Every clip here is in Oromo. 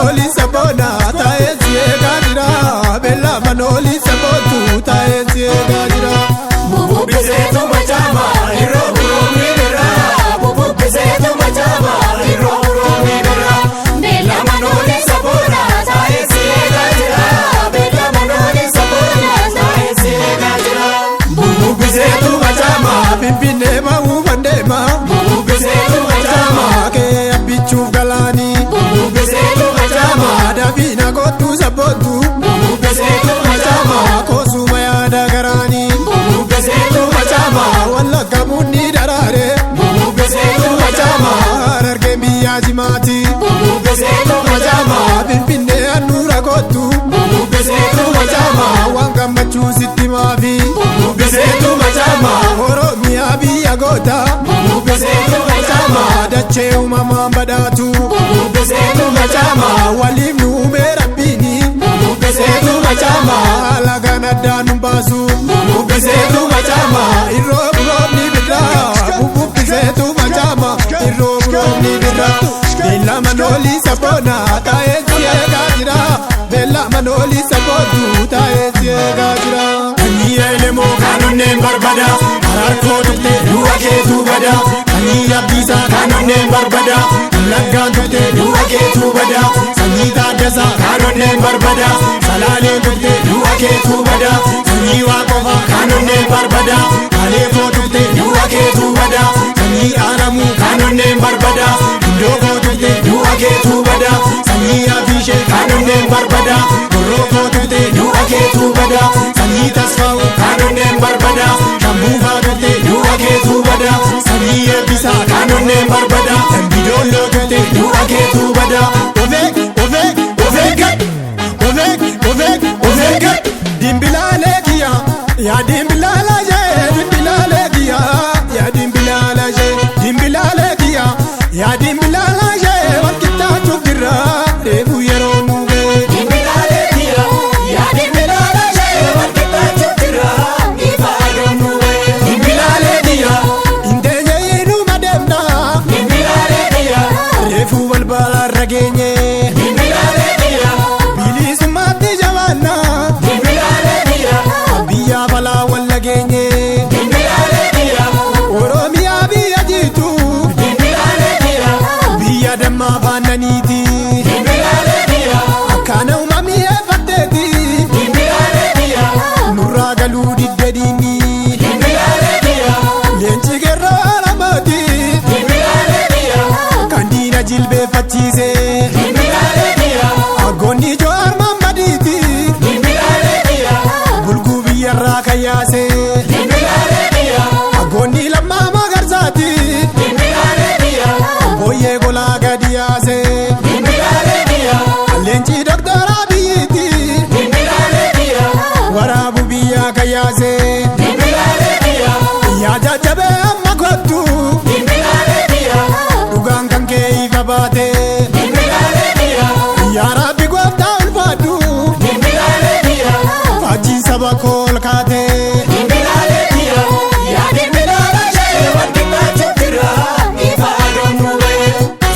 manoli sabona taensi gajira bella manoli sabotu taensi gajira bubu bisetu machama iro buro mibera bubu bisetu machama iro buro mibera bella manoli sabona taensi gajira bella manoli sabona taensi gajira bubu bisetu machama pimpine ma ufandema bubu bisetu machama ke abichu galani Davina gotu sabotu bubesetu machama kosuma ya dagarani bubesetu machama walla kamuni darare bubesetu machama ararge biya jimati bubesetu machama binpinde anura gotu bubesetu machama wanga machu sitimavi bubesetu machama oromia biya gota bubesetu machama dache umama badatu bubesetu machama walim Machama alagana danu basu bubesetu machama irob ni bidra bubesetu machama irob ni bidra bella manoli sabona taensi gajira bella manoli sabotu taensi gajira aniya lemo kanone barbada arko tutte duake tubada aniya bisa kanone barbada lagga tutte duake tubada sanita dasa kanone barbada salale tutte duake tubada sani waqofa kanone barbada alefo tutte duake tubada sani aramu kanone barbada ndoko tutte duake tubada sani afishe kanone barbada goroko tutte duake tubada sani tasfau kanone barbada shambufa tutte duake tubada sani ebisa kanone barbada bidolo tutte duake tubada ya dimbilala je dimbilale kiya ya dimbilala je dimbilale kiya ya dimbilala je wakita chukira rebu yero nube dimbilale kiya ya dimbilala je wakita chukira ifado nube dimbilale kiya indenye inu mademna dimbilale kiya refu balbala ragenye dimbilale kiya bilismati jawana bala walla genye dimbilale kiya oromia biya jitu dimbilale kiya biya damma bananiti dimbilale kiya akana umami efateti dimbilale kiya nurra galudi dedini dimbilale kiya lenchi gerra alamati dimbilale kiya kandina jilbe fachise dimbilale kiya agoni jo armamaditi dimbilale kiya Rakayase dimbilale kiya agoni lamma magarzati dimbilale kiya boye gola gadiyase dimbilale kiya lenchi doctor abiyiti dimbilale kiya warabu biya kayase dimbilale kiya ya jajabe amma gotu dimbilale kiya dugan kanke ifabate dimbilale kiya ya rabbi gofta ulfadu dimbilale kiya faji sabako kate dimbilale kiya ya dimbilala je wakita chukira ifado nube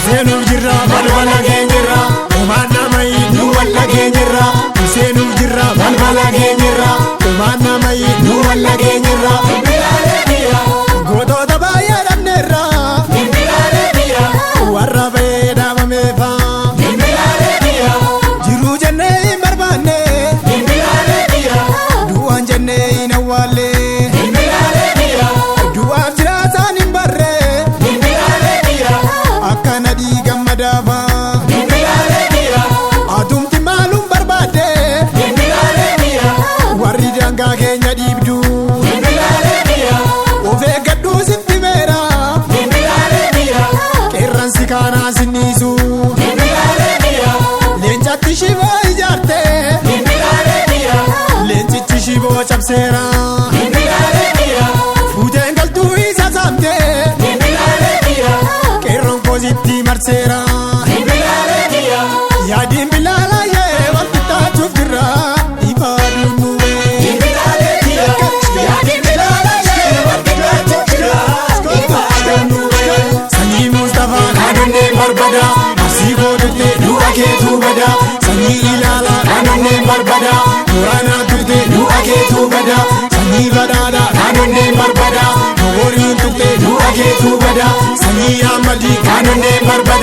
senu jirra balbala genjira umana mai duwalla genjira senu jirra balbala genjira umana mai duwalla genjira dimbilale kiya godo dabaya danera dimbilale kiya warra beda mamefa dimbilale kiya jiru jenne marbane dimbilale kiya duan jenne inawale dimbilale kiya duan jirasan imbarre dimbilale kiya akana di gammadafa dimbilale kiya adumti malum barbade dimbilale kiya warri danga kenya dibdu dimbilale kiya ove gaddu sittimera dimbilale kiya kerran sikana sinisu dimbilale kiya lenchatti shiva ijarte dimbilale kiya lenchichi shivo chapsera dimbilale kiya futen galtu isa samte dimbilale kiya kerron kozitti marsera dimbilale kiya ya dimbilala ye wakita chukira ifadu nube dimbilale kiya ya dimbilala ye wakita chukira ifadu nube sanyi mustafa kanone barbada asigo dutte duake tubada Boorana tuqxee nu akeetu bada sanyii badhaadha kaanonneen barbada Booriin tuqxee nu akeetu bada sanyii Ahmadii kaanonneen barbada